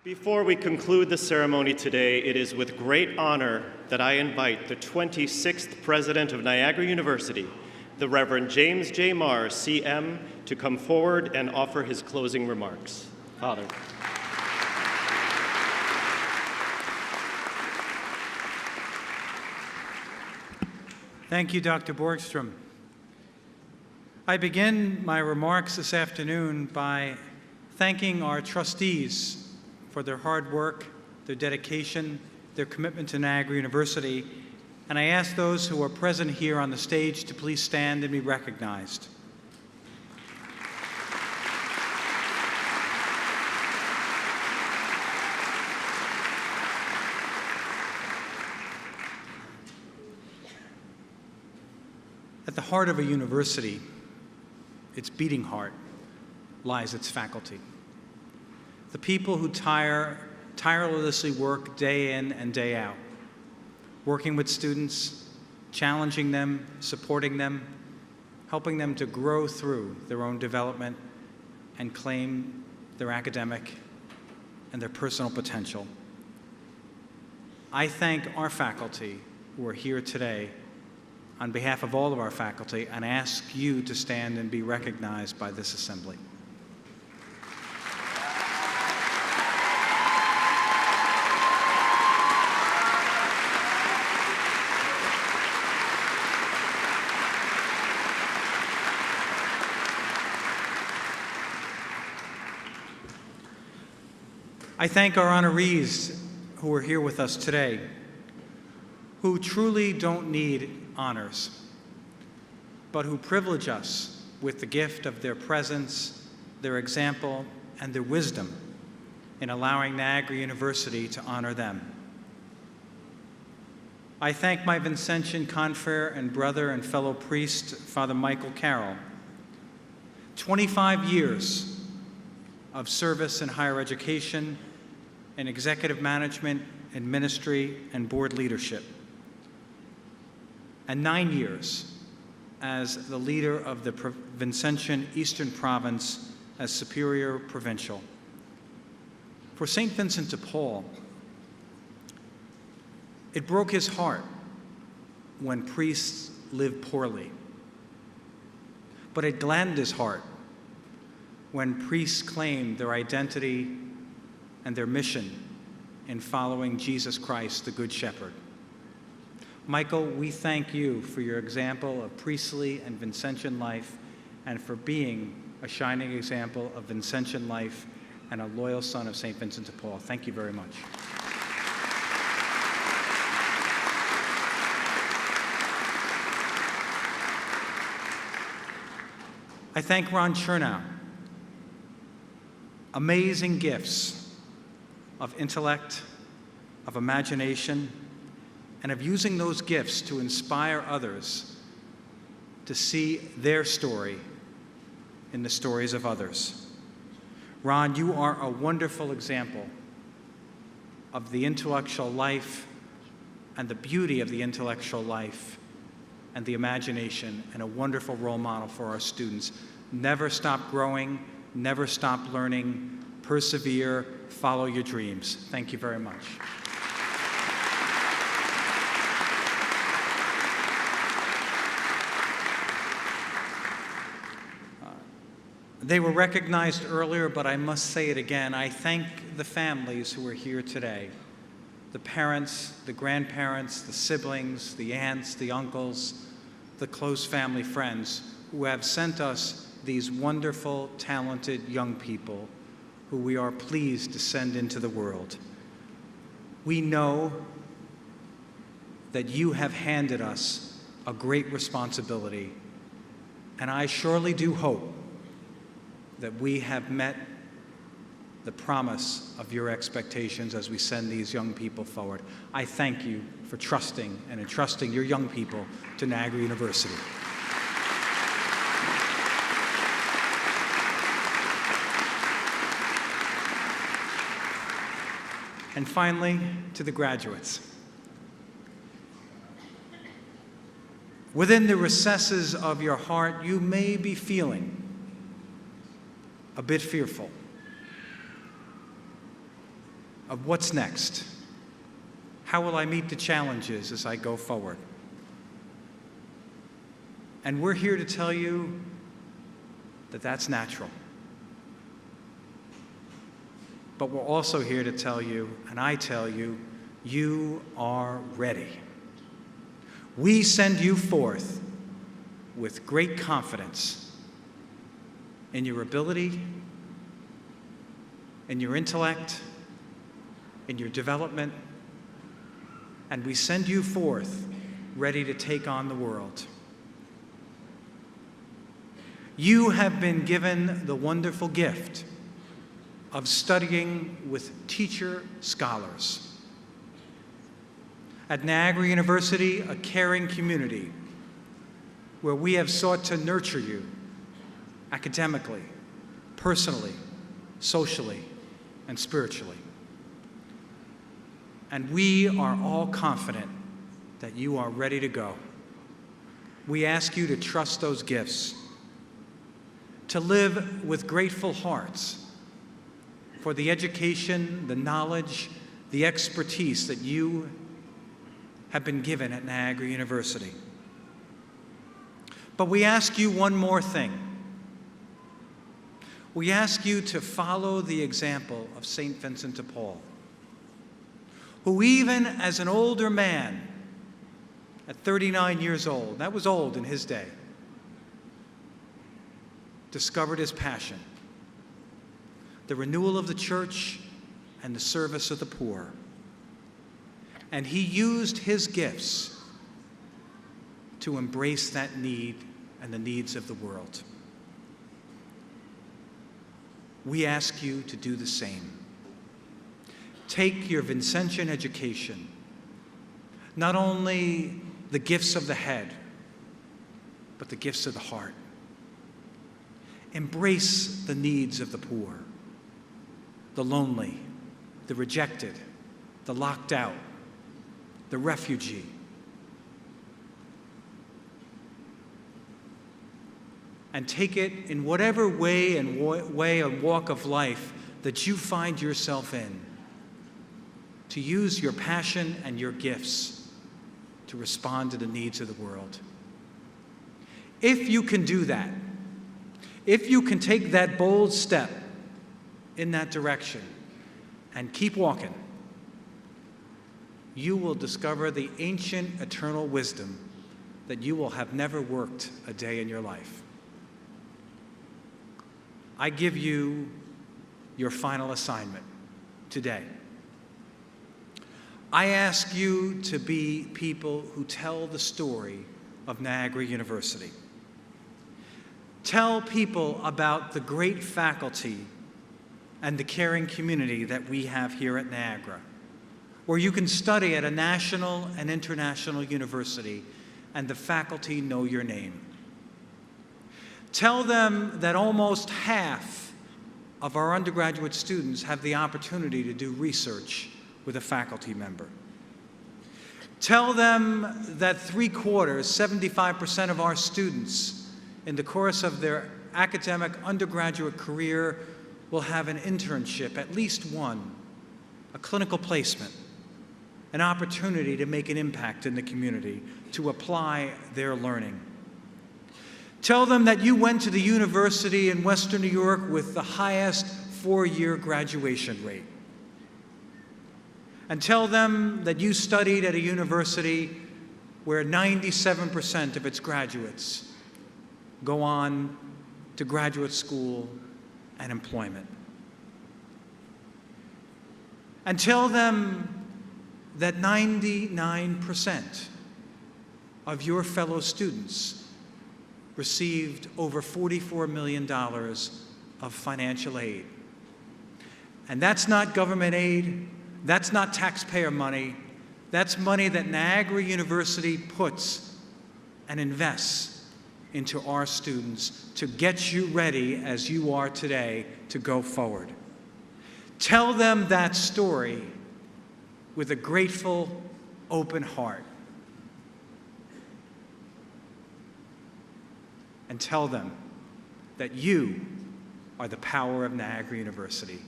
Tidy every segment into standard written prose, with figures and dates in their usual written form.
Before we conclude the ceremony today, it is with great honor that I invite the 26th President of Niagara University, the Reverend James J. Maher, CM, to come forward and offer his closing remarks. Father. Thank you, Dr. Borgstrom. I begin my remarks this afternoon by thanking our trustees for their hard work, their dedication, their commitment to Niagara University, and I ask those who are present here on the stage to please stand and be recognized. At the heart of a university, its beating heart, lies its faculty. The people who tirelessly work day in and day out, working with students, challenging them, supporting them, helping them to grow through their own development and claim their academic and their personal potential. I thank our faculty who are here today on behalf of all of our faculty and ask you to stand and be recognized by this assembly. I thank our honorees who are here with us today, who truly don't need honors, but who privilege us with the gift of their presence, their example, and their wisdom in allowing Niagara University to honor them. I thank my Vincentian confrere and brother and fellow priest, Father Michael Carroll. 25 years of service in higher education, in executive management, in ministry, and board leadership, and 9 years as the leader of the Vincentian Eastern Province as Superior Provincial. For St. Vincent de Paul, it broke his heart when priests lived poorly, but it gladdened his heart when priests claimed their identity and their mission in following Jesus Christ, the Good Shepherd. Michael, we thank you for your example of priestly and Vincentian life and for being a shining example of Vincentian life and a loyal son of St. Vincent de Paul. Thank you very much. I thank Ron Chernow. Amazing gifts of intellect, of imagination, and of using those gifts to inspire others to see their story in the stories of others. Ron, you are a wonderful example of the intellectual life and the beauty of the intellectual life and the imagination, and a wonderful role model for our students. Never stop growing, never stop learning, persevere, follow your dreams. Thank you very much. They were recognized earlier, but I must say it again. I thank the families who are here today. The parents, the grandparents, the siblings, the aunts, the uncles, the close family friends who have sent us these wonderful, talented young people who we are pleased to send into the world. We know that you have handed us a great responsibility, and I surely do hope that we have met the promise of your expectations as we send these young people forward. I thank you for trusting and entrusting your young people to Niagara University. And finally, to the graduates. Within the recesses of your heart, you may be feeling a bit fearful. of what's next. How will I meet the challenges as I go forward? And we're here to tell you that that's natural. But we're also here to tell you, and I tell you, you are ready. We send you forth with great confidence in your ability, in your intellect, in your development, and we send you forth ready to take on the world. You have been given the wonderful gift of studying with teacher scholars. At Niagara University, a caring community where we have sought to nurture you academically, personally, socially, and spiritually. And we are all confident that you are ready to go. We ask you to trust those gifts, to live with grateful hearts for the education, the knowledge, the expertise that you have been given at Niagara University. But we ask you one more thing. We ask you to follow the example of St. Vincent de Paul, who even as an older man, at 39 years old, that was old in his day, discovered his passion, the renewal of the church and the service of the poor. And he used his gifts to embrace that need and the needs of the world. We ask you to do the same. Take your Vincentian education, not only the gifts of the head, but the gifts of the heart. Embrace the needs of the poor, the lonely, the rejected, the locked out, the refugee. And take it in whatever way and walk of life that you find yourself in, to use your passion and your gifts to respond to the needs of the world. If you can do that, if you can take that bold step in that direction and keep walking, you will discover the ancient eternal wisdom that you will have never worked a day in your life. I give you your final assignment today. I ask you to be people who tell the story of Niagara University. Tell people about the great faculty and the caring community that we have here at Niagara, where you can study at a national and international university and the faculty know your name. Tell them that almost half of our undergraduate students have the opportunity to do research with a faculty member. Tell them that 75% of our students in the course of their academic undergraduate career will have an internship, at least one, a clinical placement, an opportunity to make an impact in the community, to apply their learning. Tell them that you went to the university in Western New York with the highest four-year graduation rate. And tell them that you studied at a university where 97% of its graduates go on to graduate school and employment. And tell them that 99% of your fellow students received over $44 million of financial aid. And that's not government aid, that's not taxpayer money, that's money that Niagara University puts and invests into our students to get you ready as you are today to go forward. Tell them that story with a grateful, open heart. And tell them that you are the power of Niagara University.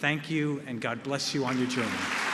Thank you, and God bless you on your journey.